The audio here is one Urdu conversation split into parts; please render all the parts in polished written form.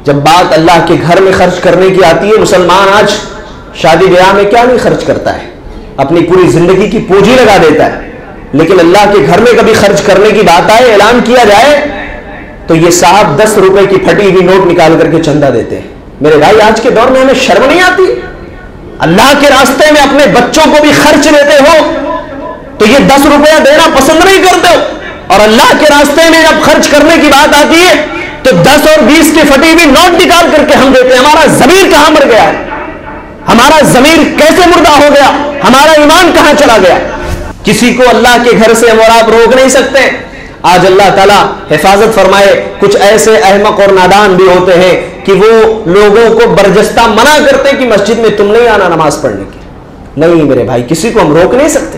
جب بات اللہ کے گھر میں خرچ کرنے کی آتی ہے، مسلمان آج شادی بیاہ میں کیا نہیں خرچ کرتا ہے، اپنی پوری زندگی کی پونجی لگا دیتا ہے، لیکن اللہ کے گھر میں کبھی خرچ کرنے کی بات آئے، اعلان کیا جائے تو یہ صاحب 10 روپے کی پھٹی ہوئی نوٹ نکال کر کے چندہ دیتے ہیں۔ میرے بھائی آج کے دور میں ہمیں شرم نہیں آتی؟ اللہ کے راستے میں اپنے بچوں کو بھی خرچ دیتے ہو تو یہ 10 روپیہ دینا پسند نہیں کرتے ہو، اور اللہ کے راستے میں جب خرچ کرنے کی بات آتی ہے تو 10 اور 20 کی پھٹی ہوئی نوٹ نکال کر کے ہم دیتے ہیں۔ ہمارا ضمیر کہاں مر گیا ہے؟ ہمارا ضمیر کیسے مردہ ہو گیا؟ ہمارا ایمان کہاں چلا گیا؟ کسی کو اللہ کے گھر سے ہم اور آپ روک نہیں سکتے۔ آج اللہ تعالیٰ حفاظت فرمائے، کچھ ایسے احمق اور نادان بھی ہوتے ہیں کہ وہ لوگوں کو برجستہ منع کرتے کہ مسجد میں تم نہیں آنا نماز پڑھنے کی۔ نہیں میرے بھائی، کسی کو ہم روک نہیں سکتے۔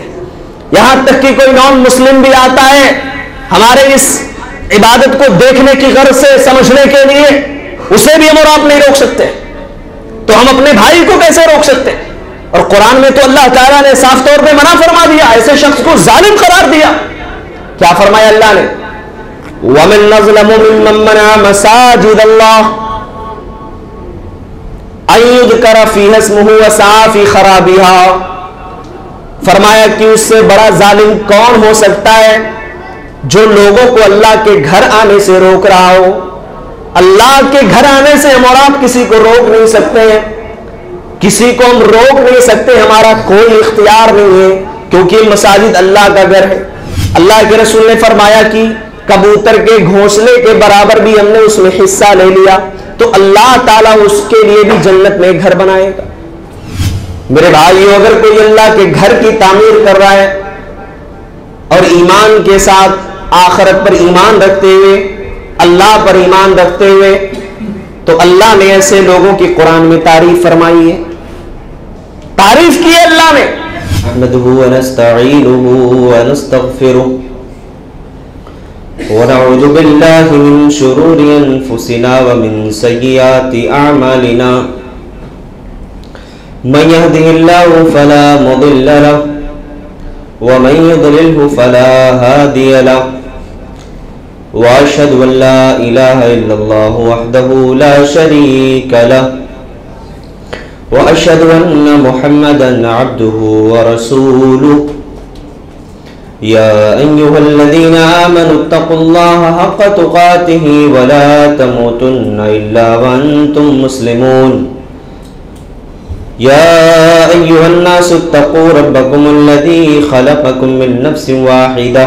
یہاں تک کہ کوئی نان مسلم بھی آتا ہے ہمارے اس عبادت کو دیکھنے کی غرض سے، سمجھنے کے لیے، اسے بھی ہم اور آپ نہیں روک سکتے، تو ہم اپنے بھائی کو کیسے روک سکتے؟ اور قرآن میں تو اللہ تعالیٰ نے صاف طور پہ منع فرما دیا، ایسے شخص کو ظالم قرار دیا۔ کیا فرمایا اللہ نے؟ وَمَن أَظْلَمُ مِمَّن مَّنَعَ مَسَاجِدَ اللَّهِ أَن يُذْكَرَ فِيهَا اسْمُهُ وَسَعَىٰ فِي خَرَابِهَا۔ فرمایا کہ اس سے بڑا ظالم کون ہو سکتا ہے جو لوگوں کو اللہ کے گھر آنے سے روک رہا ہو۔ اللہ کے گھر آنے سے ہم اور آپ کسی کو روک نہیں سکتے ہیں، کسی کو ہم روک نہیں سکتے، ہمارا کوئی اختیار نہیں ہے، کیونکہ مساجد اللہ کا گھر ہے۔ اللہ کے رسول نے فرمایا کہ کبوتر کے گھونسلے کے برابر بھی ہم نے اس میں حصہ لے لیا تو اللہ تعالیٰ اس کے لیے بھی جنت میں گھر بنائے گا۔ میرے بھائیو، اگر کوئی اللہ کے گھر کی تعمیر کر رہا ہے اور ایمان کے ساتھ آخرت پر ایمان رکھتے ہوئے، اللہ پر ایمان رکھتے ہوئے، تو اللہ نے ایسے لوگوں کی قرآن میں تعریف فرمائی ہے، تعریف کی ہے اللہ نے۔ نحمده ونستعينه ونستغفره ونعوذ بالله من شرور أنفسنا ومن سيئات أعمالنا من يهده الله فلا مضل له ومن يضلله فلا هادي له وأشهد أن لا إله إلا الله وحده لا شريك له وأشهد أن محمدًا عبده ورسوله يا أيها الذين آمنوا اتقوا الله حق تقاته ولا تموتن إلا وأنتم مسلمون يا أيها الناس اتقوا ربكم الذي خلقكم من نفس واحدة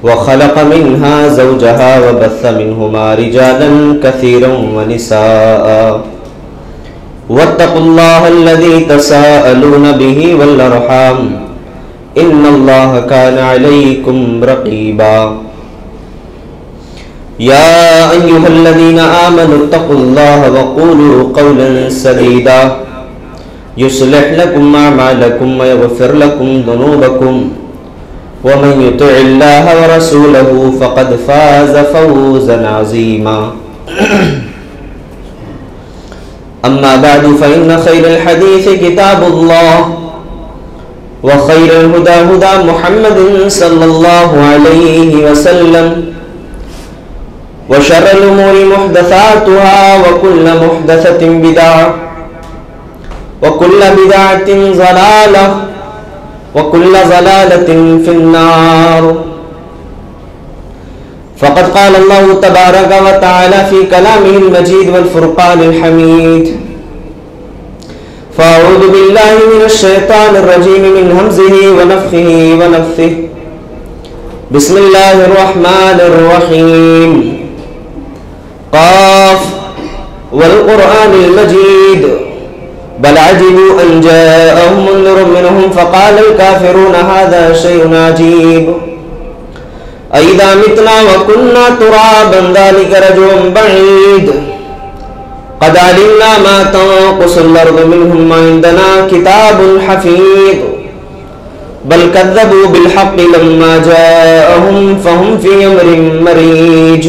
وخلق منها زوجها وبث منهما رجالا كثيرا ونساء واتقوا الله الذي تساءلون به والأرحام إن الله كان عليكم رقيبا يا أيها الذين آمنوا اتقوا الله وقولوا قولا سديدا يصلح لكم أعمالكم ويغفر لكم ذنوبكم ومن يطع الله ورسوله فقد فاز فوزا عظيما أما بعد فإن خير الحديث كتاب الله وخير الهدى هدى محمد صلى الله عليه وسلم وشر الأمور محدثاتها وكل محدثة بدعة وكل بدعة ضلالة وكل ضلالة في النار فقد قال الله تبارك وتعالى في كلامه المجيد والفرقان الحميد فأعوذ بالله من الشيطان الرجيم من همزه ونفخه ونفثه بسم الله الرحمن الرحيم قاف والقرآن المجيد بل عجبوا أن جاءهم منذر منهم فقال الكافرون هذا شيء عجيب أَإِذَا مِتْنَا وَكُنَّا تُرَابًا ذَلِكَ رَجْعٌ بَعِيدٌ قَدْ عَلِمْنَا مَا تَنقُصُ الْأَرْضُ مِنْهُمْ وَعِندَنَا كِتَابٌ حَفِيظٌ بَلْ كَذَّبُوا بِالْحَقِّ لَمَّا جَاءَهُمْ فَهُمْ فِي أَمْرٍ مَرِيجٍ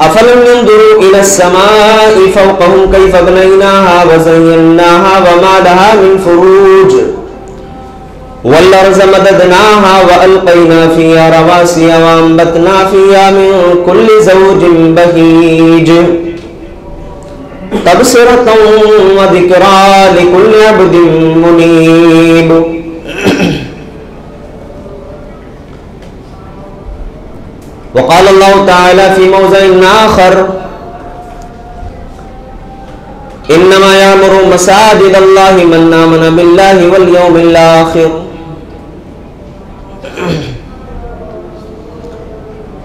أَفَلَمْ يَنظُرُوا إِلَى السَّمَاءِ فَوْقَهُمْ كَيْفَ بَنَيْنَاهَا وَزَيَّنَّاهَا وَمَا لَهَا مِنْ فُرُوجٍ والأرض مددناها وألقينا فيها رواسي وأنبتنا فيها من كل زوج بهيج تبصرة وذكرى لكل عبد منيب. وقال الله تعالى في موضع آخر انما يأمر مساجد الله من آمن بالله واليوم الآخر.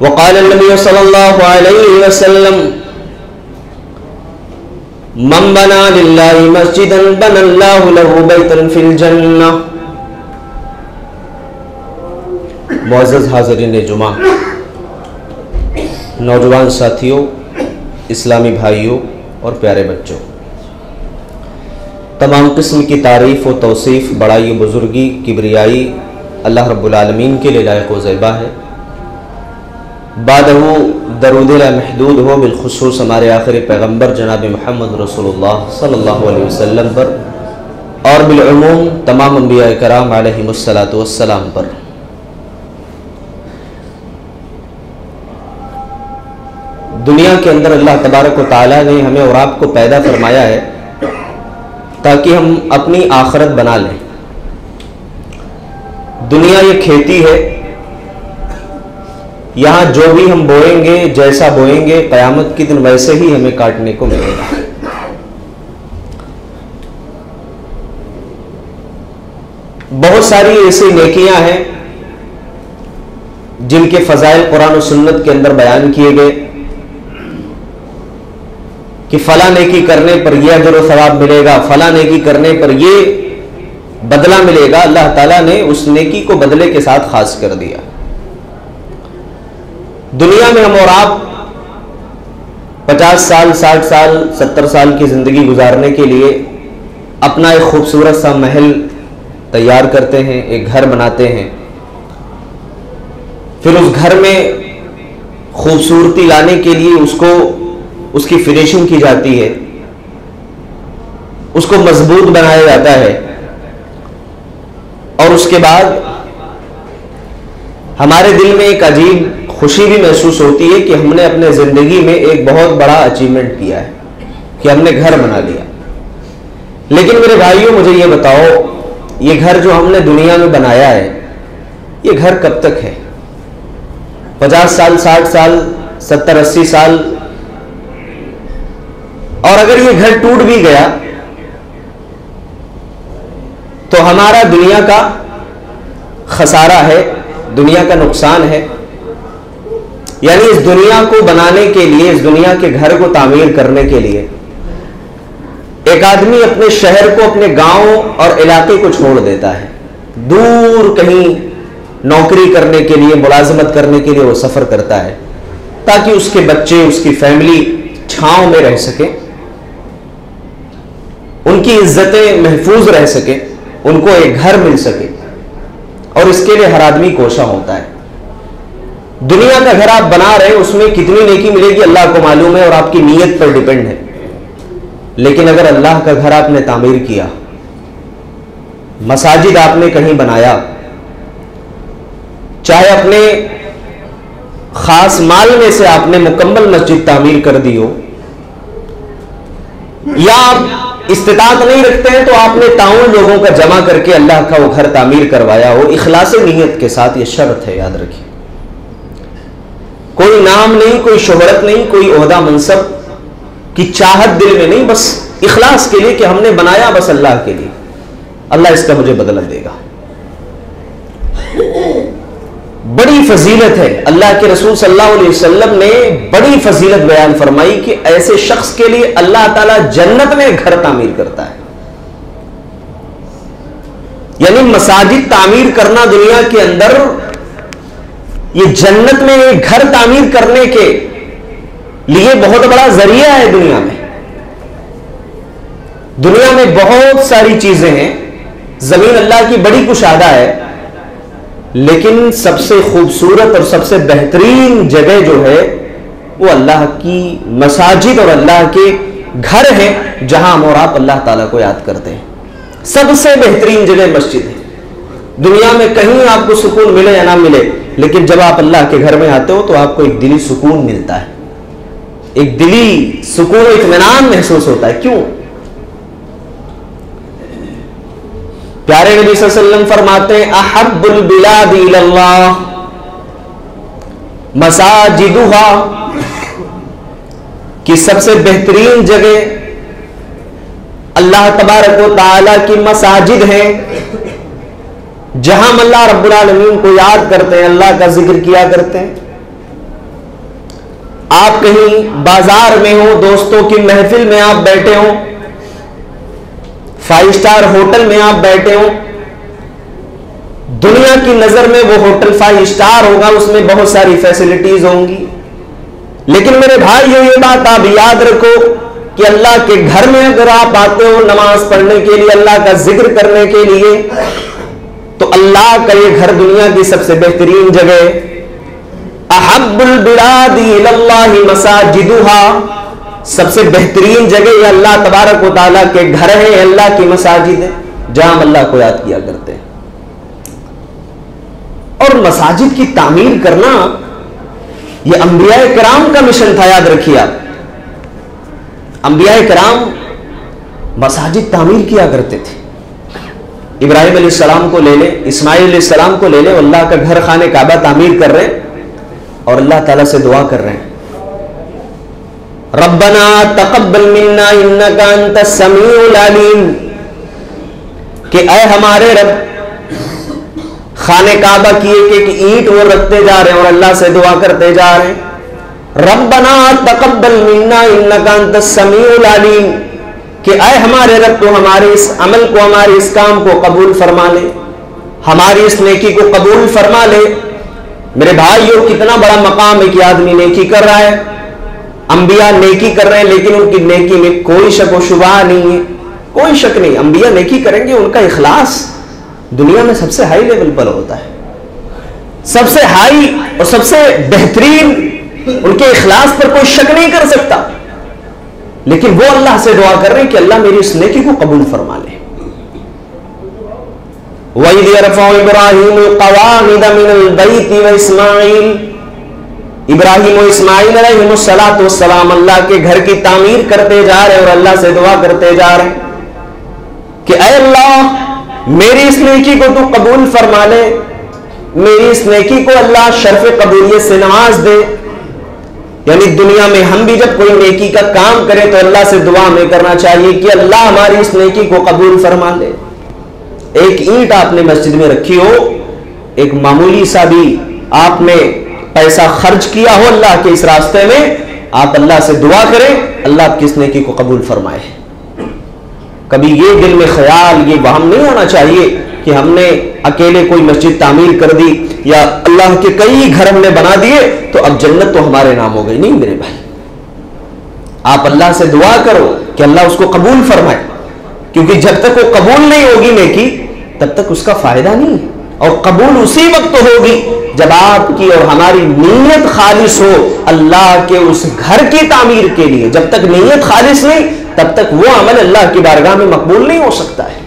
وقال النبي صلى الله عليه وسلم من بنى لله مسجدا بنى الله له بیتا فی الجنہ. معزز حاضرین جمعہ، نوجوان ساتھیوں، اسلامی بھائیوں اور پیارے بچوں، تمام قسم کی تعریف و توصیف، بڑائی و بزرگی، کبریائی اللہ رب العالمین کے لیے لائق و زیبا ہے. بعدہ درود محدود ہو بالخصوص ہمارے آخری پیغمبر جناب محمد رسول اللہ صلی اللہ علیہ وسلم پر، اور بالعموم تمام انبیاء کرام علیہم السلام پر. دنیا کے اندر اللہ تبارک و تعالیٰ نے ہمیں اور آپ کو پیدا فرمایا ہے تاکہ ہم اپنی آخرت بنا لیں. دنیا یہ کھیتی ہے، یہاں جو بھی ہم بوئیں گے، جیسا بوئیں گے، قیامت کے دن ویسے ہی ہمیں کاٹنے کو ملے گا. بہت ساری ایسی نیکیاں ہیں جن کے فضائل قرآن و سنت کے اندر بیان کیے گئے کہ فلاں نیکی کرنے پر یہ اجر و ثواب ملے گا، فلاں نیکی کرنے پر یہ بدلہ ملے گا. اللہ تعالیٰ نے اس نیکی کو بدلے کے ساتھ خاص کر دیا. دنیا میں ہم اور آپ 50 سال، 60 سال، 70 سال کی زندگی گزارنے کے لیے اپنا ایک خوبصورت سا محل تیار کرتے ہیں، ایک گھر بناتے ہیں. پھر اس گھر میں خوبصورتی لانے کے لیے اس کی فنیشنگ کی جاتی ہے، اس کو مضبوط بنایا جاتا ہے، اور اس کے بعد ہمارے دل میں ایک عجیب خوشی بھی محسوس ہوتی ہے کہ ہم نے اپنے زندگی میں ایک بہت بڑا اچیومنٹ کیا ہے کہ ہم نے گھر بنا لیا. لیکن میرے بھائیوں، مجھے یہ بتاؤ، یہ گھر جو ہم نے دنیا میں بنایا ہے، یہ گھر کب تک ہے؟ 50 سال، 60 سال، 70، 80 سال. اور اگر یہ گھر ٹوٹ بھی گیا تو ہمارا دنیا کا خسارہ ہے، دنیا کا نقصان ہے. یعنی اس دنیا کو بنانے کے لیے، اس دنیا کے گھر کو تعمیر کرنے کے لیے ایک آدمی اپنے شہر کو، اپنے گاؤں اور علاقے کو چھوڑ دیتا ہے. دور کہیں نوکری کرنے کے لیے، ملازمت کرنے کے لیے وہ سفر کرتا ہے تاکہ اس کے بچے، اس کی فیملی چھاؤں میں رہ سکے، ان کی عزتیں محفوظ رہ سکے، ان کو ایک گھر مل سکے. اور اس کے لیے ہر آدمی کوشاں ہوتا ہے. دنیا کا گھر آپ بنا رہے ہیں، اس میں کتنی نیکی ملے گی اللہ کو معلوم ہے، اور آپ کی نیت پر ڈیپینڈ ہے. لیکن اگر اللہ کا گھر آپ نے تعمیر کیا، مساجد آپ نے کہیں بنایا، چاہے اپنے خاص مال میں سے آپ نے مکمل مسجد تعمیر کر دی ہو، یا آپ استطاعت نہیں رکھتے ہیں تو آپ نے تعاون لوگوں کا جمع کر کے اللہ کا وہ گھر تعمیر کروایا ہو، اخلاص نیت کے ساتھ، یہ شرط ہے، یاد رکھیے. کوئی نام نہیں، کوئی شہرت نہیں، کوئی عہدہ منصب کی چاہت دل میں نہیں، بس اخلاص کے لیے کہ ہم نے بنایا بس اللہ کے لیے، اللہ اس کا مجھے بدلہ دے گا. بڑی فضیلت ہے. اللہ کے رسول صلی اللہ علیہ وسلم نے بڑی فضیلت بیان فرمائی کہ ایسے شخص کے لیے اللہ تعالیٰ جنت میں گھر تعمیر کرتا ہے. یعنی مساجد تعمیر کرنا دنیا کے اندر، یہ جنت میں ایک گھر تعمیر کرنے کے لیے بہت بڑا ذریعہ ہے. دنیا میں بہت ساری چیزیں ہیں، زمین اللہ کی بڑی کشادہ ہے، لیکن سب سے خوبصورت اور سب سے بہترین جگہ جو ہے وہ اللہ کی مساجد اور اللہ کے گھر ہیں، جہاں ہم اور آپ اللہ تعالیٰ کو یاد کرتے ہیں. سب سے بہترین جگہ مسجد ہے. دنیا میں کہیں آپ کو سکون ملے یا نہ ملے، لیکن جب آپ اللہ کے گھر میں آتے ہو تو آپ کو ایک دلی سکون ملتا ہے، ایک دلی سکون و اطمینان محسوس ہوتا ہے۔ کیوں؟ پیارے نبی صلی اللہ علیہ وسلم فرماتے ہیں احب البلاد الی اللہ مساجدہا، کہ سب سے بہترین جگہ اللہ تبارک و تعالی کی مساجد ہیں، جہاں ہم اللہ رب العالمین کو یاد کرتے ہیں، اللہ کا ذکر کیا کرتے ہیں۔ آپ کہیں بازار میں ہو، دوستوں کی محفل میں آپ بیٹھے ہو، 5 اسٹار ہوٹل میں آپ بیٹھے ہو، دنیا کی نظر میں وہ ہوٹل 5 اسٹار ہوگا، اس میں بہت ساری فیسلٹیز ہوں گی، لیکن میرے بھائیو یہ بات آپ یاد رکھو کہ اللہ کے گھر میں اگر آپ آتے ہو نماز پڑھنے کے لیے، اللہ کا ذکر کرنے کے لیے، تو اللہ کا یہ گھر دنیا کی سب سے بہترین جگہ، احب البلاد الی اللہ مساجدہا، سب سے بہترین جگہ یہ اللہ تبارک و تعالیٰ کے گھر ہیں، اللہ کی مساجد ہے، جہاں ہم اللہ کو یاد کیا کرتے ہیں۔ اور مساجد کی تعمیر کرنا یہ انبیاء کرام کا مشن تھا، یاد رکھیے آپ، انبیاء کرام مساجد تعمیر کیا کرتے تھے۔ ابراہیم علیہ السلام کو لے لیں، اسماعیل علیہ السلام کو لے لیں، اللہ کا گھر خانہ کعبہ تعمیر کر رہے ہیں اور اللہ تعالیٰ سے دعا کر رہے ہیں ربنا تقبل منا انک انت السمیع العلیم، کہ اے ہمارے رب، خانہ کعبہ کی ایک اینٹ وہ رکھتے جا رہے ہیں اور اللہ سے دعا کرتے جا رہے ہیں ربنا تقبل منا انک انت السمیع العلیم، کہ اے ہمارے رب تو ہمارے اس عمل کو، ہمارے اس کام کو قبول فرما لے، ہماری اس نیکی کو قبول فرما لے۔ میرے بھائیو کتنا بڑا مقام ہے کہ آدمی نیکی کر رہا ہے، انبیاء نیکی کر رہے ہیں، لیکن ان کی نیکی میں کوئی شک و شبہ نہیں ہے، کوئی شک نہیں، انبیاء نیکی کریں گے، ان کا اخلاص دنیا میں سب سے ہائی لیول پر ہوتا ہے، سب سے ہائی اور سب سے بہترین، ان کے اخلاص پر کوئی شک نہیں کر سکتا، لیکن وہ اللہ سے دعا کر رہے ہیں کہ اللہ میری اس نیکی کو قبول فرما لے۔ وَإِذْ يَرْفَعُ إِبْرَاهِيمُ الْقَوَاعِدَ مِنَ الْبَيْتِ وَإِسْمَاعِيلُ، ابراہیم و اسماعیل علیہ السلام اللہ کے گھر کی تعمیر کرتے جا رہے ہیں اور اللہ سے دعا کرتے جا رہے ہیں کہ اے اللہ میری اس نیکی کو تو قبول فرما لے، میری اس نیکی کو اللہ شرف قبولیت سے نواز دے۔ یعنی دنیا میں ہم بھی جب کوئی نیکی کا کام کریں تو اللہ سے دعا ہمیں کرنا چاہیے کہ اللہ ہماری اس نیکی کو قبول فرما لے۔ ایک اینٹ آپ نے مسجد میں رکھی ہو، ایک معمولی سا بھی آپ نے پیسہ خرچ کیا ہو اللہ کے اس راستے میں، آپ اللہ سے دعا کریں اللہ آپ کی اس نیکی کو قبول فرمائے۔ کبھی یہ دل میں خیال، یہ وہم نہیں ہونا چاہیے کہ ہم نے اکیلے کوئی مسجد تعمیر کر دی یا اللہ کے کئی گھر ہم نے بنا دیے تو اب جنت تو ہمارے نام ہو گئی، نہیں میرے بھائی، آپ اللہ سے دعا کرو کہ اللہ اس کو قبول فرمائے، کیونکہ جب تک وہ قبول نہیں ہوگی نیکی تب تک اس کا فائدہ نہیں ہے، اور قبول اسی وقت ہوگی جب آپ کی اور ہماری نیت خالص ہو اللہ کے اس گھر کی تعمیر کے لیے۔ جب تک نیت خالص نہیں تب تک وہ عمل اللہ کی بارگاہ میں مقبول نہیں ہو سکتا ہے۔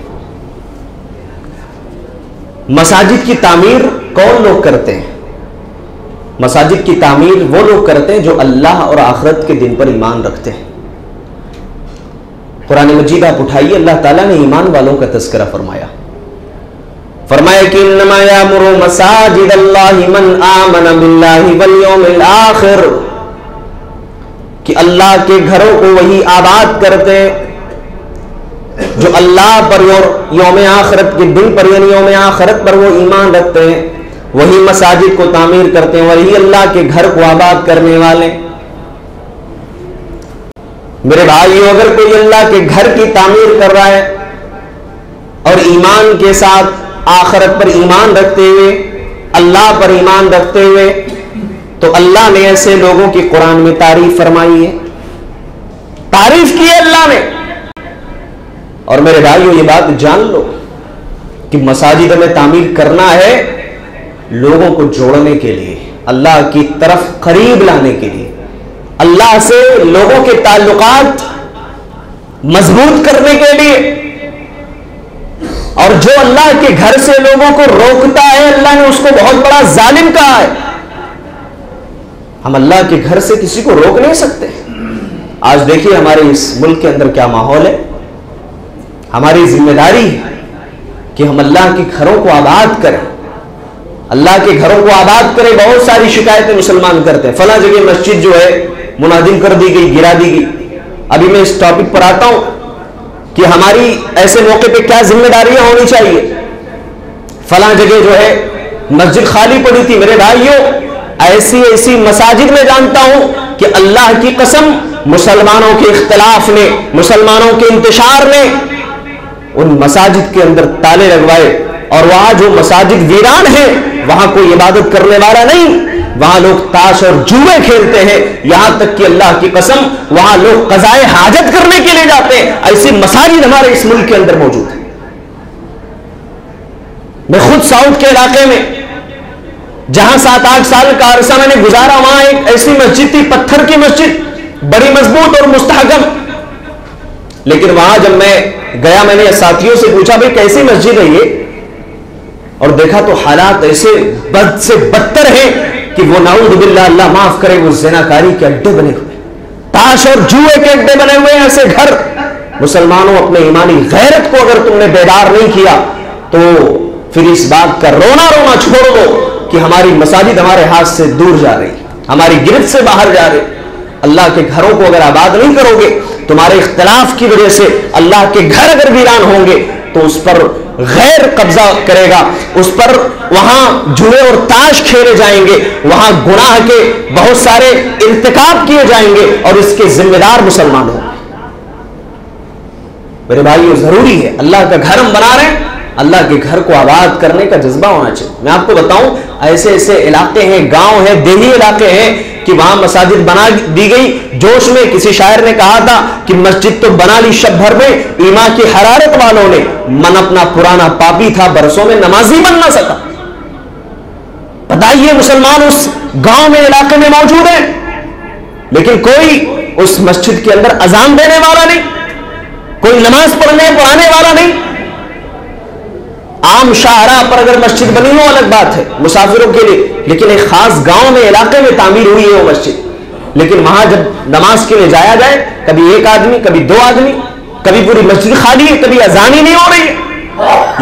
مساجد کی تعمیر کون لوگ کرتے ہیں؟ مساجد کی تعمیر وہ لوگ کرتے ہیں جو اللہ اور آخرت کے دن پر ایمان رکھتے ہیں۔ قرآن مجید آپ اٹھائیے، اللہ تعالیٰ نے ایمان والوں کا تذکرہ فرمایا کہ انما یامر مساجد اللہ من آمن باللہ والیوم الآخر، کہ اللہ کے گھروں کو وہی آباد کرتے جو اللہ پر اور یوم آخرت کے دن پر، یعنی یوم آخرت پر وہ ایمان رکھتے ہیں، وہی مساجد کو تعمیر کرتے ہیں، وہی اللہ کے گھر کو آباد کرنے والے۔ میرے بھائیو اگر کوئی اللہ کے گھر کی تعمیر کر رہا ہے اور ایمان کے ساتھ آخرت پر ایمان رکھتے ہوئے، اللہ پر ایمان رکھتے ہوئے، تو اللہ نے ایسے لوگوں کی قرآن میں تعریف فرمائی ہے، تعریف کی ہے اللہ نے۔ اور میرے بھائیو یہ بات جان لو کہ مساجد میں تعمیر کرنا ہے لوگوں کو جوڑنے کے لیے، اللہ کی طرف قریب لانے کے لیے، اللہ سے لوگوں کے تعلقات مضبوط کرنے کے لیے۔ اور جو اللہ کے گھر سے لوگوں کو روکتا ہے اللہ نے اس کو بہت بڑا ظالم کہا ہے۔ ہم اللہ کے گھر سے کسی کو روک نہیں سکتے۔ آج دیکھیے ہمارے اس ملک کے اندر کیا ماحول ہے۔ ہماری ذمہ داری ہے کہ ہم اللہ کے گھروں کو آباد کریں، اللہ کے گھروں کو آباد کریں۔ بہت ساری شکایتیں مسلمان کرتے ہیں، فلاں جگہ مسجد جو ہے منہدم کر دی گئی، گرا دی گئی۔ ابھی میں اس ٹاپک پر آتا ہوں کہ ہماری ایسے موقع پہ کیا ذمہ داریاں ہونی چاہیے۔ فلاں جگہ جو ہے مسجد خالی پڑی تھی، میرے بھائیوں ایسی مساجد میں جانتا ہوں کہ اللہ کی قسم مسلمانوں کے اختلاف نے، مسلمانوں کے انتشار نے ان مساجد کے اندر تالے لگوائے، اور وہاں جو مساجد ویران ہیں وہاں کوئی عبادت کرنے والا نہیں، وہاں لوگ تاش اور جوئے کھیلتے ہیں، یہاں تک کہ اللہ کی قسم وہاں لوگ قضائے حاجت کرنے کے لیے جاتے ہیں۔ ایسی مساجد ہمارے اس ملک کے اندر موجود ہیں۔ میں خود ساؤتھ کے علاقے میں جہاں 7-8 سال کا عرصہ میں نے گزارا، وہاں ایک ایسی مسجد تھی، پتھر کی مسجد، بڑی مضبوط اور مستحکم، لیکن وہاں جب میں گیا میں نے ساتھیوں سے پوچھا بھئی کیسی مسجد ہے یہ، اور دیکھا تو حالات ایسے بد سے بدتر ہیں کہ وہ نعوذ باللہ اللہ معاف کرے وہ زناکاری کے اڈے بنے ہوئے، تاش اور جوئے کے اڈے بنے ہوئے ہیں ایسے گھر۔ مسلمانوں اپنے ایمانی غیرت کو اگر تم نے بیدار نہیں کیا تو پھر اس بات کا رونا چھوڑ دو کہ ہماری مساجد ہمارے ہاتھ سے دور جا رہی، ہماری گرفت سے باہر جا رہی۔ اللہ کے گھروں کو اگر آباد نہیں کرو گے، تمہارے اختلاف کی وجہ سے اللہ کے گھر اگر ویران ہوں گے تو اس پر غیر قبضہ کرے گا، اس پر وہاں جوئے اور تاش کھیلے جائیں گے، وہاں گناہ کے بہت سارے ارتکاب کیے جائیں گے، اور اس کے ذمہ دار مسلمان ہوں گے۔ میرے بھائیو ضروری ہے، اللہ کا گھر ہم بنا رہے ہیں، اللہ کے گھر کو آباد کرنے کا جذبہ ہونا چاہیے۔ میں آپ کو بتاؤں ایسے علاقے ہیں، گاؤں ہیں، دیہی علاقے ہیں کہ وہاں مساجد بنا دی گئی جوش میں۔ کسی شاعر نے کہا تھا کہ مسجد تو بنا لی شب بھر میں، ایمان کی حرارت والوں نے، من اپنا پرانا پاپی تھا برسوں میں نمازی بن نہ سکا۔ بتائیے مسلمان اس گاؤں میں، علاقے میں موجود ہیں، لیکن کوئی اس مسجد کے اندر اذان دینے والا نہیں، کوئی نماز پڑھانے والا نہیں۔ عام شاہراہ پر اگر مسجد بنی ہو الگ بات ہے مسافروں کے لیے، لیکن ایک خاص گاؤں میں، علاقے میں تعمیر ہوئی ہے وہ مسجد، لیکن وہاں جب نماز کے لیے جایا جائے کبھی ایک آدمی، کبھی 2 آدمی، کبھی پوری مسجد خالی ہے، کبھی اذان ہی نہیں ہو رہی ہے۔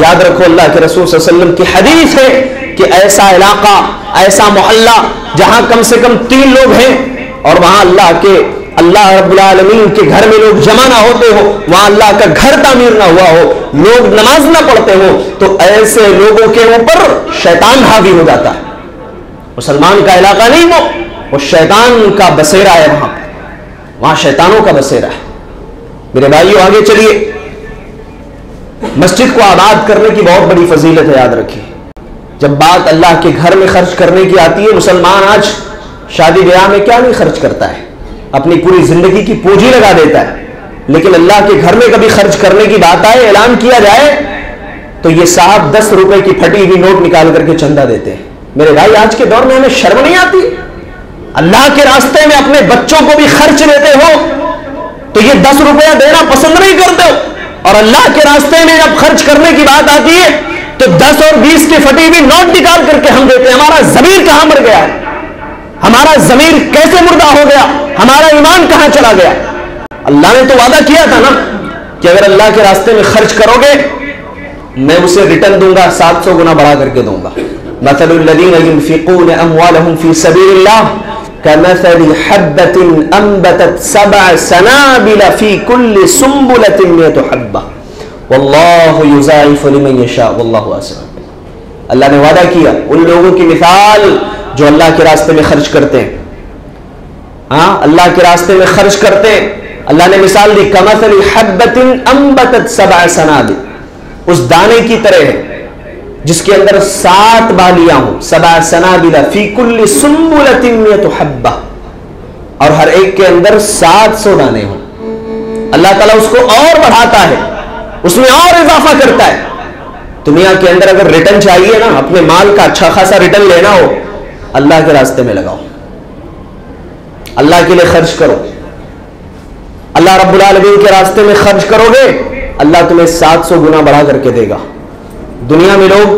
یاد رکھو اللہ کے رسول صلی اللہ علیہ وسلم کی حدیث ہے کہ ایسا علاقہ، ایسا محلہ جہاں کم سے کم 3 لوگ ہیں اور وہاں اللہ رب العالمین کے گھر میں لوگ جمع نہ ہوتے ہو، وہاں اللہ کا گھر تعمیر نہ ہوا ہو، لوگ نماز نہ پڑھتے ہو، تو ایسے لوگوں کے اوپر شیطان حاوی ہو جاتا ہے۔ مسلمان کا علاقہ نہیں وہ شیطان کا بسیرا ہے، وہاں شیطانوں کا بسیرا ہے۔ میرے بھائیو آگے چلیے، مسجد کو آباد کرنے کی بہت بڑی فضیلت ہے، یاد رکھیے۔ جب بات اللہ کے گھر میں خرچ کرنے کی آتی ہے، مسلمان آج شادی بیاہ میں کیا نہیں خرچ کرتا ہے، اپنی پوری زندگی کی پونجی لگا دیتا ہے، لیکن اللہ کے گھر میں کبھی خرچ کرنے کی بات آئے، اعلان کیا جائے تو یہ صاحب 10 روپے کی پھٹی ہوئی نوٹ نکال کر کے چندہ دیتے ہیں۔ میرے بھائی آج کے دور میں ہمیں شرم نہیں آتی؟ اللہ کے راستے میں اپنے بچوں کو بھی خرچ دیتے ہو تو یہ 10 روپیہ دینا پسند نہیں کرتے ہو، اور اللہ کے راستے میں جب خرچ کرنے کی بات آتی ہے تو 10 اور 20 کی پھٹی ہوئی نوٹ نکال کر کے ہم دیتے ہیں۔ ہمارا ضمیر کہاں مر گیا ہے؟ ہمارا ضمیر کیسے مردہ ہو گیا؟ ہمارا ایمان کہاں چلا گیا؟ اللہ نے تو وعدہ کیا تھا نا کہ اگر اللہ کے راستے میں خرچ کرو گے میں اسے ریٹرن دوں گا، 700 گنا بڑھا کر کے دوں گا۔ مثل الذین ينفقون اموالهم فی سبیل اللہ كمثل حبة انبتت 7 سنابل فی کل سنبلة 100 حبة واللہ یضاعف لمن یشاء واللہ واسع۔ اللہ نے وعدہ کیا ان لوگوں کی مثال جو اللہ کے راستے میں خرچ کرتے ہیں، ہاں اللہ کے راستے میں خرچ کرتے ہیں۔ اللہ نے مثال دی کمثل حبۃ انبتت 7 سنابل، اس دانے کی طرح ہے جس کے اندر 7 بالیاں ہوں، 7 سنابل فی کل سنبلۃ 100 حبۃ، اور ہر ایک کے اندر 700 دانے ہوں۔ اللہ تعالیٰ اس کو اور بڑھاتا ہے، اس میں اور اضافہ کرتا ہے۔ دنیا کے اندر اگر ریٹرن چاہیے نا، اپنے مال کا اچھا خاصا ریٹرن لینا ہو، اللہ کے راستے میں لگاؤ، اللہ کے لیے خرچ کرو، اللہ رب العالمین کے راستے میں خرچ کرو گے اللہ تمہیں 700 گنا بڑھا کر کے دے گا۔ دنیا میں لوگ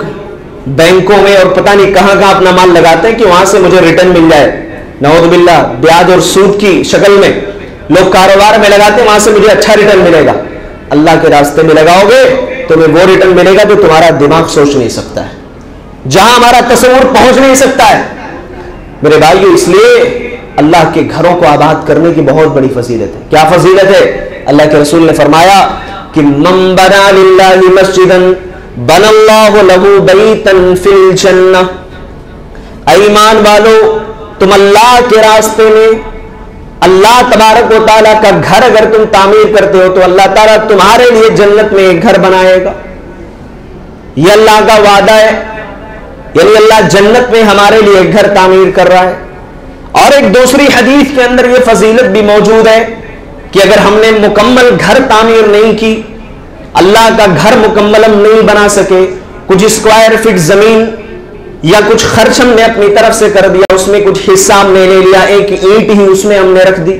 بینکوں میں اور پتہ نہیں کہاں کہاں اپنا مال لگاتے ہیں کہ وہاں سے مجھے ریٹرن مل جائے. نعوذ باللہ بیاج اور سود کی شکل میں لوگ کاروبار میں لگاتے ہیں, وہاں سے مجھے اچھا ریٹرن ملے گا. اللہ کے راستے میں لگاؤ گے تمہیں وہ ریٹرن ملے گا جو تمہارا دماغ سوچ نہیں سکتا ہے, جہاں ہمارا تصور پہنچ نہیں سکتا ہے. میرے بھائیو, اس لیے اللہ کے گھروں کو آباد کرنے کی بہت بڑی فضیلت ہے. کیا فضیلت ہے؟ اللہ کے رسول نے فرمایا کہ من بنا للہ مسجدا بنى اللہ لہ بیتا فی الجنہ. ایمان والو, تم اللہ کے راستے میں اللہ تبارک و تعالیٰ کا گھر اگر تم تعمیر کرتے ہو تو اللہ تعالیٰ تمہارے لیے جنت میں ایک گھر بنائے گا. یہ اللہ کا وعدہ ہے, یعنی اللہ جنت میں ہمارے لیے ایک گھر تعمیر کر رہا ہے. اور ایک دوسری حدیث کے اندر یہ فضیلت بھی موجود ہے کہ اگر ہم نے مکمل گھر تعمیر نہیں کی, اللہ کا گھر مکمل ہم نہیں بنا سکے, کچھ اسکوائر فٹ زمین یا کچھ خرچ ہم نے اپنی طرف سے کر دیا, اس میں کچھ حصہ ہم نے لے لیا, ایک اینٹ ہی اس میں ہم نے رکھ دی.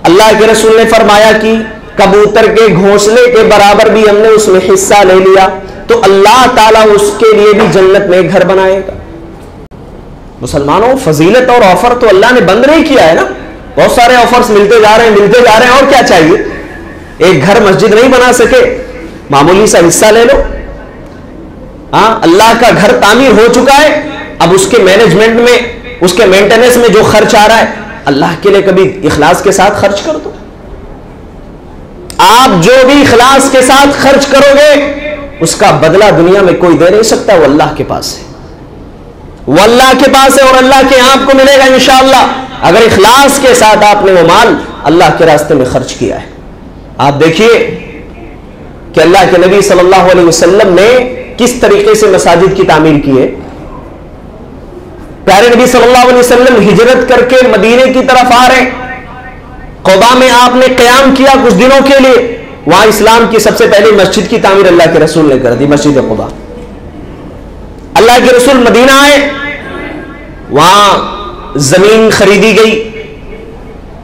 اللہ کے رسول نے فرمایا کہ کبوتر کے گھونسلے کے برابر بھی ہم نے اس میں حصہ لے لیا تو اللہ تعالیٰ اس کے لیے بھی جنت میں ایک گھر بنائے گا. مسلمانوں, فضیلت اور آفر تو اللہ نے بند نہیں کیا ہے نا. بہت سارے آفرز ملتے جا رہے ہیں, اور کیا چاہیے؟ ایک گھر مسجد نہیں بنا سکے, معمولی سا حصہ لے لو. ہاں, اللہ کا گھر تعمیر ہو چکا ہے, اب اس کے مینجمنٹ میں, اس کے مینٹیننس میں جو خرچ آ رہا ہے, اللہ کے لیے کبھی اخلاص کے ساتھ خرچ کر دو. آپ جو بھی اخلاص کے ساتھ خرچ کرو گے اس کا بدلہ دنیا میں کوئی دے نہیں سکتا, وہ اللہ کے پاس ہے. وہ اللہ کے پاس ہے اور اللہ کے آپ کو ملے گا انشاءاللہ, اگر اخلاص کے ساتھ آپ نے وہ مال اللہ کے راستے میں خرچ کیا ہے. آپ دیکھیے کہ اللہ کے نبی صلی اللہ علیہ وسلم نے کس طریقے سے مساجد کی تعمیر کی ہے. پیارے نبی صلی اللہ علیہ وسلم ہجرت کر کے مدینے کی طرف آ رہے, قباء میں آپ نے قیام کیا کچھ دنوں کے لیے. وہاں اسلام کی سب سے پہلی مسجد کی تعمیر اللہ کے رسول نے کر دی, مسجد قباء. اللہ کے رسول مدینہ آئے, وہاں زمین خریدی گئی,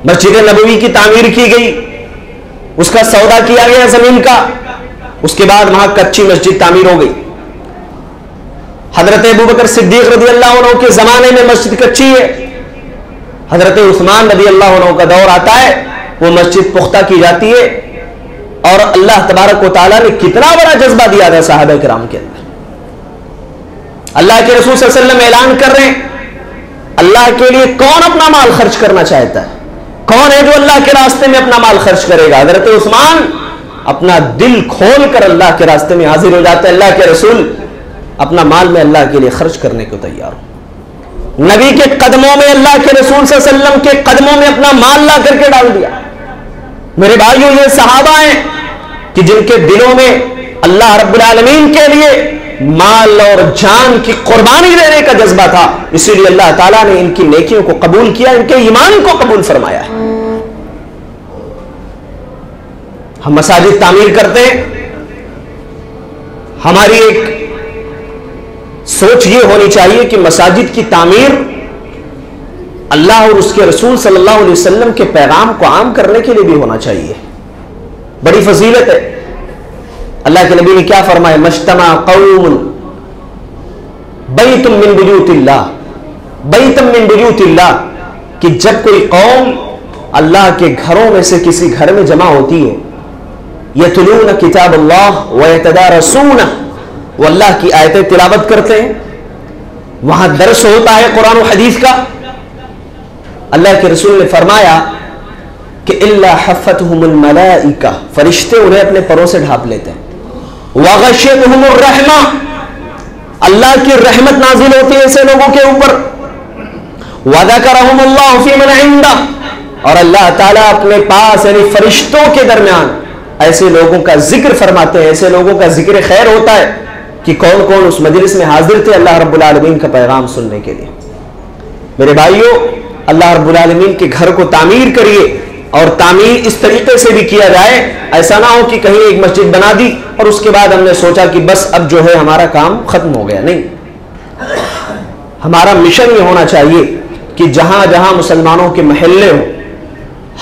مسجد نبوی کی تعمیر کی گئی, اس کا سودا کیا گیا زمین کا. اس کے بعد وہاں کچی مسجد تعمیر ہو گئی. حضرت ابوبکر صدیق رضی اللہ عنہ کے زمانے میں مسجد کچی ہے. حضرت عثمان رضی اللہ عنہ کا دور آتا ہے, وہ مسجد پختہ کی جاتی ہے. اور اللہ تبارک و تعالیٰ نے کتنا بڑا جذبہ دیا تھا صحابہ کرام کے اندر. اللہ کے رسول صلی اللہ علیہ وسلم اعلان کر رہے ہیں, اللہ کے لیے کون اپنا مال خرچ کرنا چاہتا ہے؟ کون ہے جو اللہ کے راستے میں اپنا مال خرچ کرے گا؟ حضرت عثمان اپنا دل کھول کر اللہ کے راستے میں حاضر ہو جاتا ہے. اللہ کے رسول اپنا مال میں اللہ کے لیے خرچ کرنے کو تیار ہو. نبی کے قدموں میں, اللہ کے رسول صلی اللہ علیہ وسلم کے قدموں میں اپنا مال لا کر کے ڈال دیا. میرے بھائیوں, یہ صحابہ ہیں کہ جن کے دلوں میں اللہ رب العالمین کے لیے مال اور جان کی قربانی دینے کا جذبہ تھا, اسی لیے اللہ تعالیٰ نے ان کی نیکیوں کو قبول کیا, ان کے ایمان کو قبول فرمایا ہے. ہم مساجد تعمیر کرتے ہیں, ہماری ایک سوچ یہ ہونی چاہیے کہ مساجد کی تعمیر اللہ اور اس کے رسول صلی اللہ علیہ وسلم کے پیغام کو عام کرنے کے لیے بھی ہونا چاہیے. بڑی فضیلت ہے. اللہ کے نبی نے کیا فرمایا؟ مجتمع قوم بیت من بیوت اللہ, بیت من بیوت اللہ, کہ جب کوئی قوم اللہ کے گھروں میں سے کسی گھر میں جمع ہوتی ہے, یتلون کتاب اللہ ویتدارسونہ, وہ اللہ کی آیتیں تلاوت کرتے ہیں, وہاں درس ہوتا ہے قرآن و حدیث کا. اللہ کے رسول نے فرمایا کہ الا حفتہم الملائکہ, فرشتے انہیں اپنے پروں سے ڈھانپ لیتے ہیں. وغشیتہم الرحمہ, اللہ کی رحمت نازل ہوتی ہے ایسے لوگوں کے اوپر. وذکرہم اللہ فی من عندہ, اور اللہ تعالیٰ اپنے پاس یعنی فرشتوں کے درمیان ایسے لوگوں کا ذکر فرماتے ہیں, ایسے لوگوں کا ذکر خیر ہوتا ہے کہ کون کون اس مجلس میں حاضر تھے اللہ رب العالمین کا پیغام سننے کے لیے. میرے بھائیوں, اللہ رب العالمین کے گھر کو تعمیر کریے, اور تعمیر اس طریقے سے بھی کیا جائے, ایسا نہ ہو کہ کہیں ایک مسجد بنا دی اور اس کے بعد ہم نے سوچا کہ بس اب جو ہے ہمارا کام ختم ہو گیا. نہیں, ہمارا مشن یہ ہونا چاہیے کہ جہاں جہاں مسلمانوں کے محلے ہوں,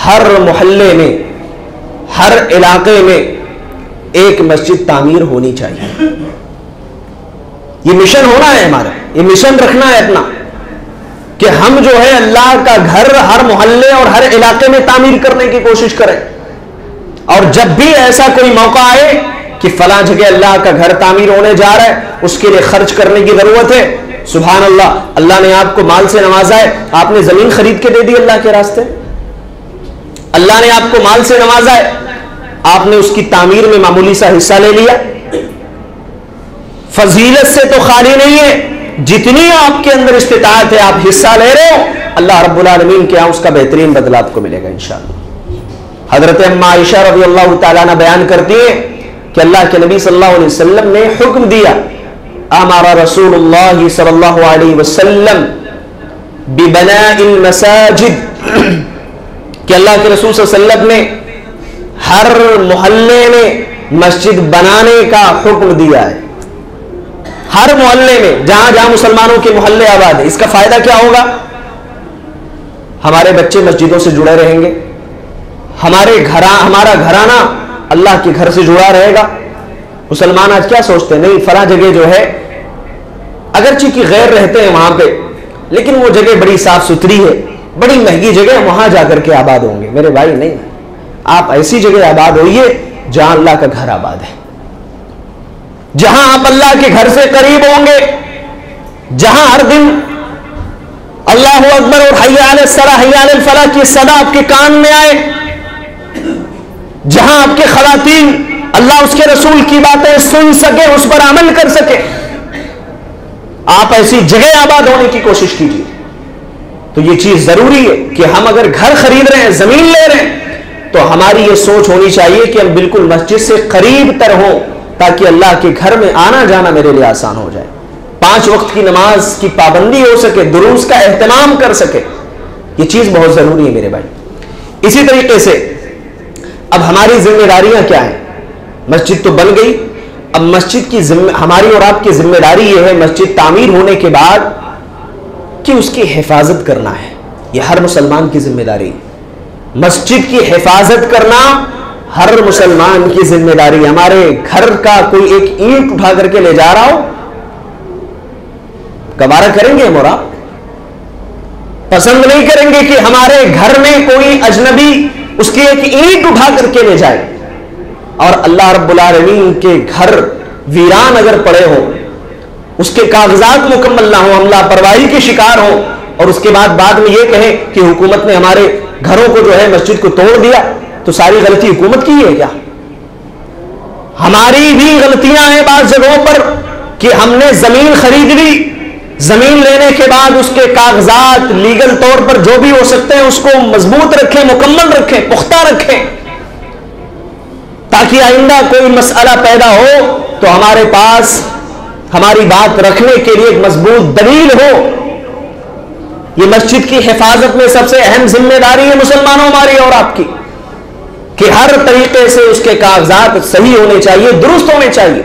ہر محلے میں, ہر علاقے میں ایک مسجد تعمیر ہونی چاہیے. یہ مشن ہونا ہے ہمارا، یہ مشن رکھنا ہے اپنا کہ ہم جو ہے اللہ کا گھر ہر محلے اور ہر علاقے میں تعمیر کرنے کی کوشش کریں، اور جب بھی ایسا کوئی موقع آئے کہ فلاں جگہ اللہ کا گھر تعمیر ہونے جا رہا ہے، اس کے لیے خرچ کرنے کی ضرورت ہے، سبحان اللہ، اللہ نے آپ کو مال سے نوازا ہے، آپ نے زمین خرید کے دے دی اللہ کے راستے، اللہ نے آپ کو مال سے نوازا ہے، آپ نے اس کی تعمیر میں معمولی سا حصہ لے لیا، فضیلت سے تو خالی نہیں ہے، جتنی آپ کے اندر استطاعت ہے آپ حصہ لے رہے ہو، اللہ رب العالمین کے یہاں اس کا بہترین بدلہ آپ کو ملے گا انشاءاللہ۔ حضرت اما عائشہ رضی اللہ تعالیٰ عنہ بیان کرتی ہیں کہ اللہ کے نبی صلی اللہ علیہ وسلم نے حکم دیا، امر رسول اللہ صلی اللہ علیہ وسلم ببناء المساجد، کہ اللہ کے رسول صلی اللہ علیہ وسلم نے ہر محلے میں مسجد بنانے کا حکم دیا ہے، ہر محلے میں، جہاں جہاں مسلمانوں کے محلے آباد ہیں۔ اس کا فائدہ کیا ہوگا؟ ہمارے بچے مسجدوں سے جڑے رہیں گے، ہمارا گھرانہ اللہ کے گھر سے جڑا رہے گا۔ مسلمان آج کیا سوچتے ہیں، نہیں فلاں جگہ جو ہے اگرچہ کہ غیر رہتے ہیں وہاں پہ، لیکن وہ جگہ بڑی صاف ستھری ہے، بڑی مہنگی جگہ، وہاں جا کر کے آباد ہوں گے۔ میرے بھائی نہیں، آپ ایسی جگہ آباد ہوئیے جہاں اللہ کا گھر آباد ہے، جہاں آپ اللہ کے گھر سے قریب ہوں گے، جہاں ہر دن اللہ اکبر اور حی علی الصلاۃ حی علی الفلاح کی صدا آپ کے کان میں آئے، جہاں آپ کے خواتین اللہ اس کے رسول کی باتیں سن سکے، اس پر عمل کر سکے، آپ ایسی جگہ آباد ہونے کی کوشش کیجیے۔ تو یہ چیز ضروری ہے کہ ہم اگر گھر خرید رہے ہیں، زمین لے رہے ہیں، تو ہماری یہ سوچ ہونی چاہیے کہ ہم بالکل مسجد سے قریب تر ہوں، تاکہ اللہ کے گھر میں آنا جانا میرے لیے آسان ہو جائے، 5 وقت کی نماز کی پابندی ہو سکے، دروس کا اہتمام کر سکے۔ یہ چیز بہت ضروری ہے میرے بھائی۔ اسی طریقے سے اب ہماری ذمہ داریاں کیا ہیں؟ مسجد تو بن گئی، اب مسجد کی ہماری اور آپ کی ذمہ داری یہ ہے مسجد تعمیر ہونے کے بعد کہ اس کی حفاظت کرنا ہے۔ یہ ہر مسلمان کی ذمہ داری ہے، مسجد کی حفاظت کرنا ہر مسلمان کی ذمہ داری ہے۔ ہمارے گھر کا کوئی ایک اینٹ اٹھا کر کے لے جا رہا ہو، گوارا کریں گے ہمارا؟ پسند نہیں کریں گے کہ ہمارے گھر میں کوئی اجنبی اس کی ایک اینٹ اٹھا کر کے لے جائے، اور اللہ رب العالمین کے گھر ویران اگر پڑے ہو، اس کے کاغذات مکمل نہ ہو، ہم لاپرواہی کے شکار ہو، اور اس کے بعد میں یہ کہیں کہ حکومت نے ہمارے گھروں کو جو ہے مسجد کو توڑ دیا، تو ساری غلطی حکومت کی ہے کیا؟ ہماری بھی غلطیاں ہیں بعض جگہوں پر کہ ہم نے زمین خرید لی، زمین لینے کے بعد اس کے کاغذات لیگل طور پر جو بھی ہو سکتے ہیں اس کو مضبوط رکھیں، مکمل رکھیں، پختہ رکھیں، تاکہ آئندہ کوئی مسئلہ پیدا ہو تو ہمارے پاس ہماری بات رکھنے کے لیے ایک مضبوط دلیل ہو۔ یہ مسجد کی حفاظت میں سب سے اہم ذمہ داری ہے مسلمانوں ہماری اور آپ کی، کہ ہر طریقے سے اس کے کاغذات صحیح ہونے چاہیے، درست ہونے چاہیے۔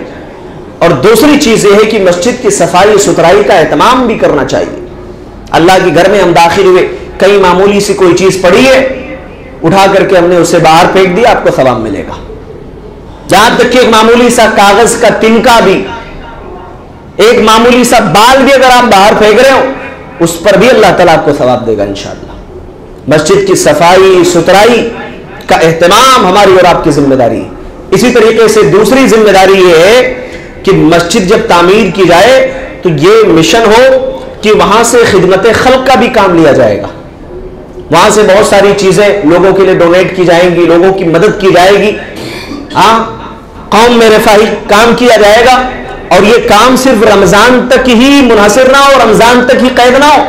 اور دوسری چیز یہ ہے کہ مسجد کی صفائی ستھرائی کا اہتمام بھی کرنا چاہیے۔ اللہ کے گھر میں ہم داخل ہوئے، کئی معمولی سی کوئی چیز پڑی ہے، اٹھا کر کے ہم نے اسے باہر پھینک دیا، آپ کو ثواب ملے گا۔ جہاں تک کہ ایک معمولی سا کاغذ کا تنکا بھی، ایک معمولی سا بال بھی اگر آپ باہر پھینک رہے ہو، اس پر بھی اللہ تعالیٰ آپ کو ثواب دے گا انشاءاللہ۔ مسجد کی صفائی ستھرائی کا اہتمام ہماری اور آپ کی ذمہ داری ہے۔ اسی طریقے سے دوسری ذمہ داری یہ ہے کہ مسجد جب تعمیر کی جائے تو یہ مشن ہو کہ وہاں سے خدمت خلق کا بھی کام لیا جائے گا، وہاں سے بہت ساری چیزیں لوگوں کے لیے ڈونیٹ کی جائیں گی، لوگوں کی مدد کی جائے گی، قوم میں رفاہی کام کیا جائے گا۔ اور یہ کام صرف رمضان تک ہی منحصر نہ ہو، رمضان تک ہی قید نہ ہو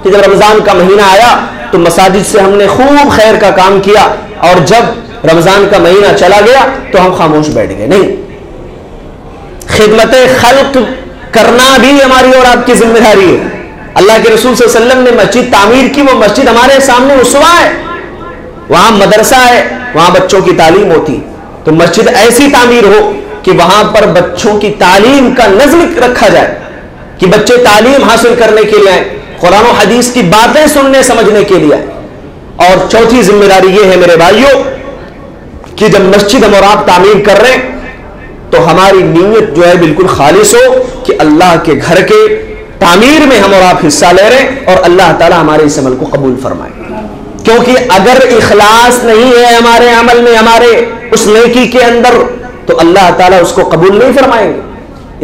کہ جب رمضان کا مہینہ آیا تو مساجد سے ہم نے خوب خیر کا کام کیا، اور جب رمضان کا مہینہ چلا گیا تو ہم خاموش بیٹھ گئے۔ نہیں، خدمت خلق کرنا بھی ہماری اور آپ کی ذمہ داری ہے۔ اللہ کے رسول صلی اللہ علیہ وسلم نے مسجد تعمیر کی، وہ مسجد ہمارے سامنے اسوہ ہے، وہاں مدرسہ ہے، وہاں بچوں کی تعلیم ہوتی، تو مسجد ایسی تعمیر ہو کہ وہاں پر بچوں کی تعلیم کا نظم رکھا جائے، کہ بچے تعلیم حاصل کرنے کے لیے آئیں، قرآن و حدیث کی باتیں سننے سمجھنے کے لیے آئیں۔ اور چوتھی ذمہ داری یہ ہے میرے بھائیوں کہ جب مسجد ہم اور آپ تعمیر کر رہے ہیں تو ہماری نیت جو ہے بالکل خالص ہو کہ اللہ کے گھر کے تعمیر میں ہم اور آپ حصہ لے رہے ہیں، اور اللہ تعالی ہمارے اس عمل کو قبول فرمائے. کیونکہ اگر اخلاص نہیں ہے ہمارے عمل میں، ہمارے اس نیکی کے اندر، تو اللہ تعالیٰ اس کو قبول نہیں فرمائیں گے.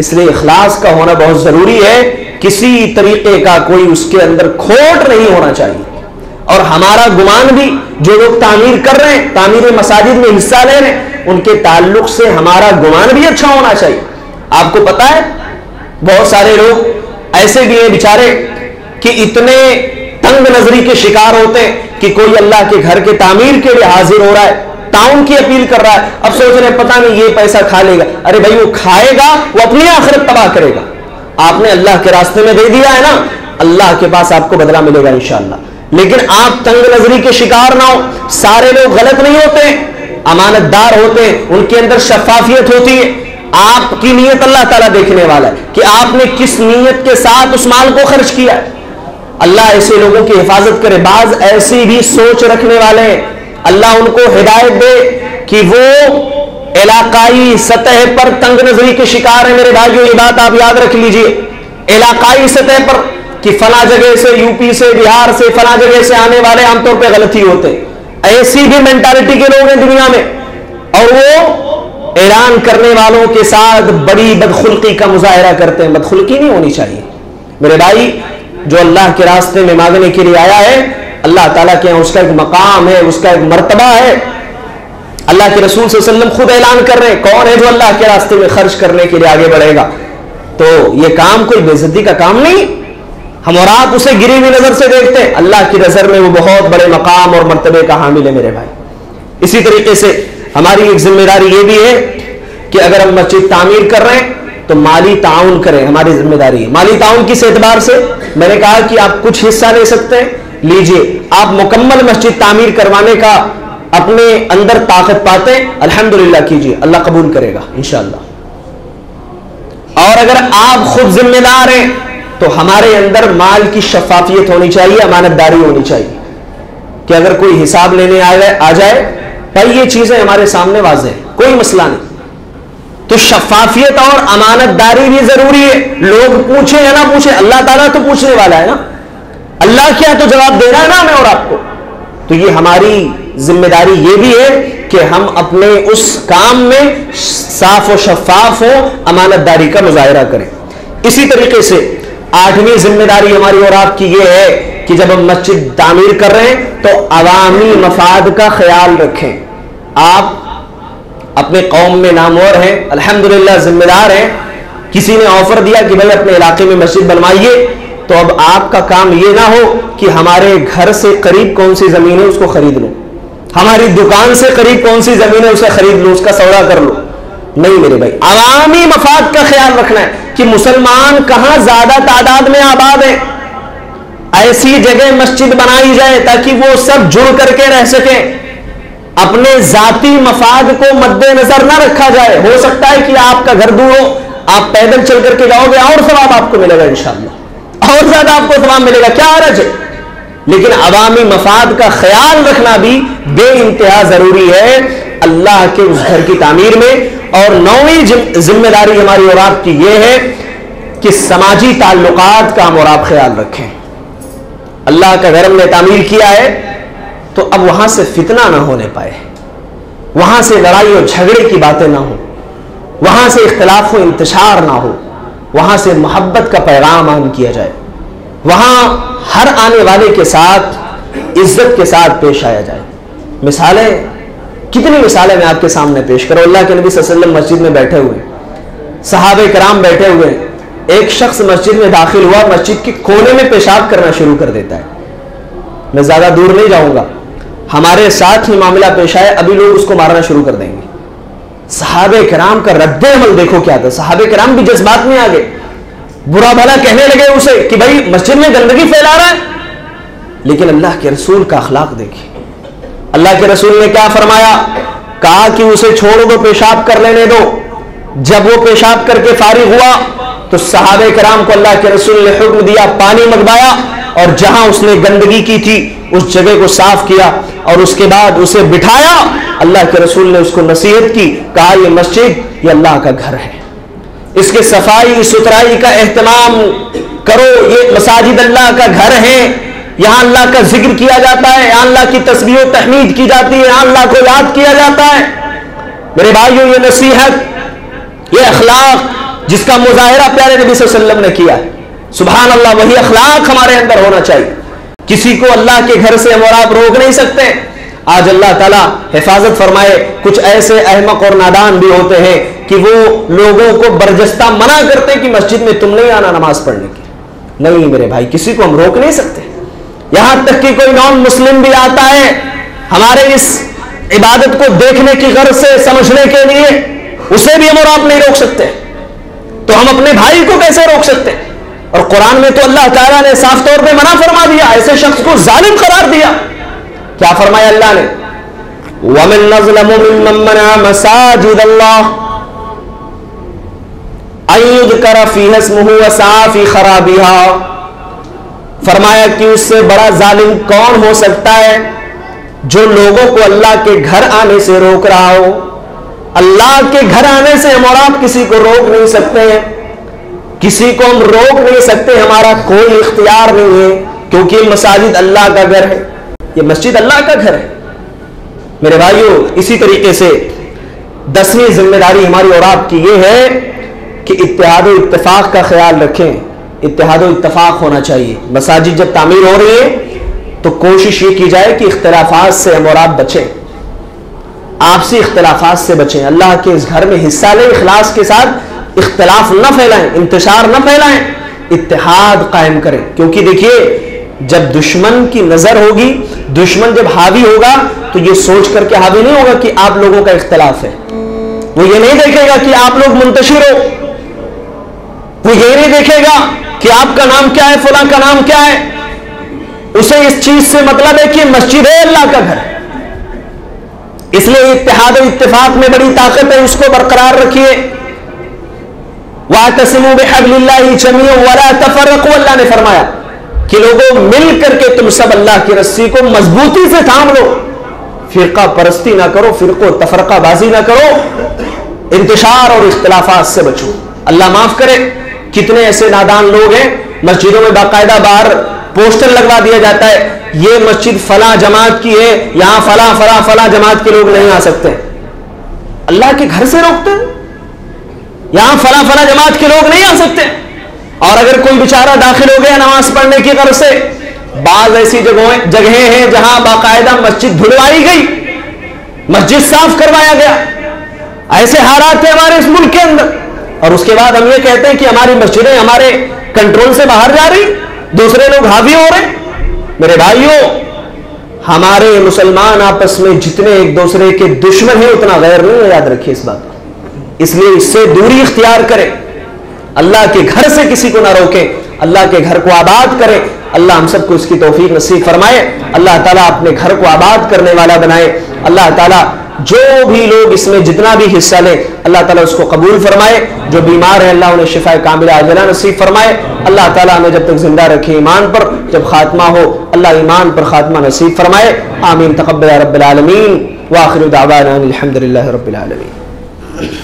اس لیے اخلاص کا ہونا بہت ضروری ہے. کسی طریقے کا کوئی اس کے اندر کھوٹ نہیں ہونا چاہیے. اور ہمارا گمان بھی، جو لوگ تعمیر کر رہے ہیں، تعمیر مساجد میں حصہ لے رہے ہیں، ان کے تعلق سے ہمارا گمان بھی اچھا ہونا چاہیے. آپ کو پتا ہے بہت سارے لوگ ایسے بھی ہیں بیچارے کہ اتنے تنگ نظری کے شکار ہوتے ہیں کہ کوئی اللہ کے گھر کے تعمیر کے لیے حاضر ہو رہا ہے، تعاون کی اپیل کر رہا ہے، اب سوچ رہے ہیں پتہ نہیں یہ پیسہ کھا لے گا. ارے بھائی وہ کھائے گا، وہ اپنی آخرت تباہ کرے گا. آپ نے اللہ کے راستے میں دے دیا ہے نا، اللہ کے پاس آپ کو بدلہ ملے گا انشاءاللہ. لیکن آپ تنگ نظری کے شکار نہ ہو. سارے لوگ غلط نہیں ہوتے، امانت دار ہوتے ہیں، ان کے اندر شفافیت ہوتی ہے. آپ کی نیت اللہ تعالیٰ دیکھنے والا ہے کہ آپ نے کس نیت کے ساتھ اس مال کو خرچ کیا ہے. اللہ ایسے لوگوں کی حفاظت کرے. بعض ایسی بھی سوچ رکھنے والے ہیں، اللہ ان کو ہدایت دے کہ وہ علاقائی سطح پر تنگ نظری کے شکار ہیں. میرے بھائیو یہ بات آپ یاد رکھ لیجئے، علاقائی سطح پر کہ فلاں جگہ سے، یو پی سے، بہار سے، فلاں جگہ سے آنے والے عام طور پہ غلطی ہوتے. ایسی بھی مینٹالٹی کے لوگ ہیں دنیا میں، اور وہ اعلان کرنے والوں کے ساتھ بڑی بدخلقی کا مظاہرہ کرتے ہیں. بدخلقی نہیں ہونی چاہیے میرے بھائی. جو اللہ کے راستے میں مانگنے کے لیے آیا ہے، اللہ تعالیٰ کے اس کا ایک مقام ہے، اس کا ایک مرتبہ ہے. اللہ کے رسول صلی اللہ علیہ وسلم خود اعلان کر رہے ہیں کون ہے جو اللہ کے راستے میں خرچ کرنے کے لیے آگے بڑھے گا. تو یہ کام کوئی بے عزتی کا کام نہیں. ہم اور آپ اسے گری ہوئی نظر سے دیکھتے ہیں، اللہ کی نظر میں وہ بہت بڑے مقام اور مرتبے کا حامل ہے میرے بھائی. اسی طریقے سے ہماری ایک ذمہ داری یہ بھی ہے کہ اگر ہم مسجد تعمیر کر رہے ہیں تو مالی تعاون کریں. ہماری ذمہ داری ہے مالی تعاون. کس اعتبار سے؟ میں نے کہا کہ آپ کچھ حصہ لے سکتے ہیں، لیجئے. آپ مکمل مسجد تعمیر کروانے کا اپنے اندر طاقت پاتے ہیں، الحمدللہ کیجئے، اللہ قبول کرے گا انشاءاللہ. اور اگر آپ خود ذمہ دار ہیں تو ہمارے اندر مال کی شفافیت ہونی چاہیے، امانت داری ہونی چاہیے کہ اگر کوئی حساب لینے آ جائے بھائی یہ چیزیں ہمارے سامنے واضح ہیں، کوئی مسئلہ نہیں. تو شفافیت اور امانت داری بھی ضروری ہے. لوگ پوچھیں یا نہ پوچھیں، اللہ تعالیٰ تو پوچھنے والا ہے نا. اللہ کیا تو جواب دے رہا ہے نا ہمیں اور آپ کو. تو یہ ہماری ذمہ داری یہ بھی ہے کہ ہم اپنے اس کام میں صاف و شفاف ہو، امانت داری کا مظاہرہ کریں. اسی طریقے سے 8ویں ذمہ داری ہماری اور آپ کی یہ ہے کہ جب ہم مسجد تعمیر کر رہے ہیں تو عوامی مفاد کا خیال رکھیں. آپ اپنے قوم میں نامور ہیں، الحمدللہ ذمہ دار ہیں. کسی نے آفر دیا کہ بھائی اپنے علاقے میں مسجد بنوائیے، تو اب آپ کا کام یہ نہ ہو کہ ہمارے گھر سے قریب کون سی زمین ہے اس کو خرید لو، ہماری دکان سے قریب کون سی زمین ہے اسے خرید لو، اس کا سودا کر لو. نہیں میرے بھائی، عوامی مفاد کا خیال رکھنا ہے کہ مسلمان کہاں زیادہ تعداد میں آباد ہیں، ایسی جگہ مسجد بنائی جائے تاکہ وہ سب جڑ کر کے رہ سکیں. اپنے ذاتی مفاد کو مد نظر نہ رکھا جائے. ہو سکتا ہے کہ آپ کا گھر دور ہو، آپ پیدل چل کر کے جاؤ گے اور ثواب آپ کو ملے گا انشاءاللہ، اور زیادہ آپ کو ثواب ملے گا، کیا حرج ہے. لیکن عوامی مفاد کا خیال رکھنا بھی بے انتہا ضروری ہے اللہ کے اس گھر کی تعمیر میں. اور 9ویں ذمہ داری ہماری اور آپ کی یہ ہے کہ سماجی تعلقات کا ہم اور آپ خیال رکھیں. اللہ کا گھر ہم نے تعمیر کیا ہے تو اب وہاں سے فتنہ نہ ہونے پائے، وہاں سے لڑائی اور جھگڑے کی باتیں نہ ہوں، وہاں سے اختلاف و انتشار نہ ہو، وہاں سے محبت کا پیغام عام کیا جائے، وہاں ہر آنے والے کے ساتھ عزت کے ساتھ پیش آیا جائے. مثالیں کتنی مثالیں میں آپ کے سامنے پیش کروں. اللہ کے نبی صلی اللہ علیہ وسلم مسجد میں بیٹھے ہوئے، صحابہ کرام بیٹھے ہوئے، ایک شخص مسجد میں داخل ہوا، مسجد کے کونے میں پیشاب کرنا شروع کر دیتا ہے. میں زیادہ دور نہیں جاؤں گا، ہمارے ساتھ ہی معاملہ پیش آئے، ابھی لوگ اس کو مارنا شروع کر دیں گے. صحابہ کرام کا رد عمل دیکھو کیا تھا. صحابہ کرام بھی جذبات میں آ گئے، برا بھلا کہنے لگے اسے کہ بھائی مسجد میں گندگی پھیلا رہا ہے. لیکن اللہ کے رسول کا اخلاق دیکھیں. اللہ کے رسول نے کیا فرمایا؟ کہا کہ اسے چھوڑ دو، پیشاب کر لینے دو. جب وہ پیشاب کر کے فارغ ہوا تو صحابہ کرام کو اللہ کے رسول نے حکم دیا، پانی منگوایا، اور جہاں اس نے گندگی کی تھی اس جگہ کو صاف کیا اور اس کے بعد اسے بٹھایا. اللہ کے رسول نے اس کو نصیحت کی, کہا یہ مسجد یہ اللہ کا گھر ہے, اس کے صفائی ستھرائی کا اہتمام کرو, یہ مساجد اللہ کا گھر ہے, یہاں اللہ کا ذکر کیا جاتا ہے, یہاں اللہ کی تسبیح و تحمید کی جاتی ہے, یہاں اللہ کو یاد کیا جاتا ہے. میرے بھائیوں یہ نصیحت, یہ اخلاق جس کا مظاہرہ پیارے نبی صلی اللہ علیہ وسلم نے کیا ہے, سبحان اللہ, وہی اخلاق ہمارے اندر ہونا چاہیے. کسی کو اللہ کے گھر سے ہم اور آپ روک نہیں سکتے. آج اللہ تعالیٰ حفاظت فرمائے, کچھ ایسے احمق اور نادان بھی ہوتے ہیں کہ وہ لوگوں کو برجستہ منع کرتے کہ مسجد میں تم نہیں آنا نماز پڑھنے کی. نہیں میرے بھائی, کسی کو ہم روک نہیں سکتے. یہاں تک کہ کوئی نان مسلم بھی آتا ہے ہمارے اس عبادت کو دیکھنے کی غرض سے, سمجھنے کے لیے, اسے بھی ہم اور آپ نہیں روک سکتے. تو ہم اپنے بھائی کو کیسے روک سکتے؟ اور قرآن میں تو اللہ تعالیٰ نے صاف طور پہ منع فرما دیا, ایسے شخص کو ظالم قرار دیا. کیا فرمایا اللہ نے؟ وَمَن أَظْلَمُ مِمَّن مَّنَعَ مَسَاجِدَ اللَّهِ أَن يُذْكَرَ فِيهَا اسْمُهُ وَسَعَىٰ فِي خَرَابِهَا. فرمایا کہ اس سے بڑا ظالم کون ہو سکتا ہے جو لوگوں کو اللہ کے گھر آنے سے روک رہا ہو. اللہ کے گھر آنے سے ہم اور آپ کسی کو روک نہیں سکتے ہیں, کسی کو ہم روک نہیں سکتے, ہمارا کوئی اختیار نہیں ہے, کیونکہ یہ مساجد اللہ کا گھر ہے, یہ مسجد اللہ کا گھر ہے. میرے بھائیوں, اسی طریقے سے 10ویں ذمہ داری ہماری اور آپ کی یہ ہے کہ اتحاد و اتفاق کا خیال رکھیں. اتحاد و اتفاق ہونا چاہیے. مساجد جب تعمیر ہو رہی ہے تو کوشش یہ کی جائے کہ اختلافات سے ہم اور آپ بچیں, آپسی اختلافات سے بچیں. اللہ کے اس گھر میں حصہ لیں, اخلاص کے ساتھ اختلاف نہ پھیلائیں, انتشار نہ پھیلائیں, اتحاد قائم کریں. کیونکہ دیکھیے, جب دشمن کی نظر ہوگی, دشمن جب حاوی ہوگا تو یہ سوچ کر کے حاوی نہیں ہوگا کہ آپ لوگوں کا اختلاف ہے. وہ یہ نہیں دیکھے گا کہ آپ لوگ منتشر ہو, وہ یہ نہیں دیکھے گا کہ آپ کا نام کیا ہے, فلاں کا نام کیا ہے. اسے اس چیز سے مطلب ہے کہ مسجد ہے اللہ کا گھر. اس لیے اتحاد و اتفاق میں بڑی طاقت ہے, اس کو برقرار رکھیے. وَاعْتَصِمُوا بِحَبْلِ اللَّهِ جَمِيعًا وَلَا تَفَرَّقُوا. اللہ نے فرمایا کہ لوگوں مل کر کے تم سب اللہ کی رسی کو مضبوطی سے تھام لو, فرقہ پرستی نہ کرو, فرقہ تفرقہ بازی نہ کرو, انتشار اور اختلافات سے بچو. اللہ معاف کرے, کتنے ایسے نادان لوگ ہیں, مسجدوں میں باقاعدہ باہر پوسٹر لگوا دیا جاتا ہے, یہ مسجد فلاں جماعت کی ہے, یہاں فلاں فلاں فلاں جماعت کے لوگ نہیں آ سکتے. اللہ کے گھر سے روکتے ہیں, یہاں فلاں فلاں جماعت کے لوگ نہیں آ سکتے. اور اگر کوئی بیچارہ داخل ہو گیا نماز پڑھنے کی غرض سے, بعض ایسی جگہیں ہیں جہاں باقاعدہ مسجد دھلوائی گئی, مسجد صاف کروایا گیا. ایسے حالات ہیں ہمارے اس ملک کے اندر, اور اس کے بعد ہم یہ کہتے ہیں کہ ہماری مسجدیں ہمارے کنٹرول سے باہر جا رہی, دوسرے لوگ حاوی ہو رہے. میرے بھائیوں, ہمارے مسلمان آپس میں جتنے ایک دوسرے کے دشمن ہیں اتنا غیر نہیں ہے, یاد رکھیے اس بات کو. اس لیے اس سے دوری اختیار کریں, اللہ کے گھر سے کسی کو نہ روکیں, اللہ کے گھر کو آباد کریں. اللہ ہم سب کو اس کی توفیق نصیب فرمائے. اللہ تعالیٰ اپنے گھر کو آباد کرنے والا بنائے. اللہ تعالیٰ جو بھی لوگ اس میں جتنا بھی حصہ لیں, اللہ تعالیٰ اس کو قبول فرمائے. جو بیمار ہیں اللہ انہیں شفا کاملہ عاجلہ نصیب فرمائے. اللہ تعالیٰ ہمیں جب تک زندہ رکھے ایمان پر, جب خاتمہ ہو اللہ ایمان پر خاتمہ نصیب فرمائے. آمین. تقبل یا رب العالمین. وآخر دعوانا الحمد للہ رب العالمین.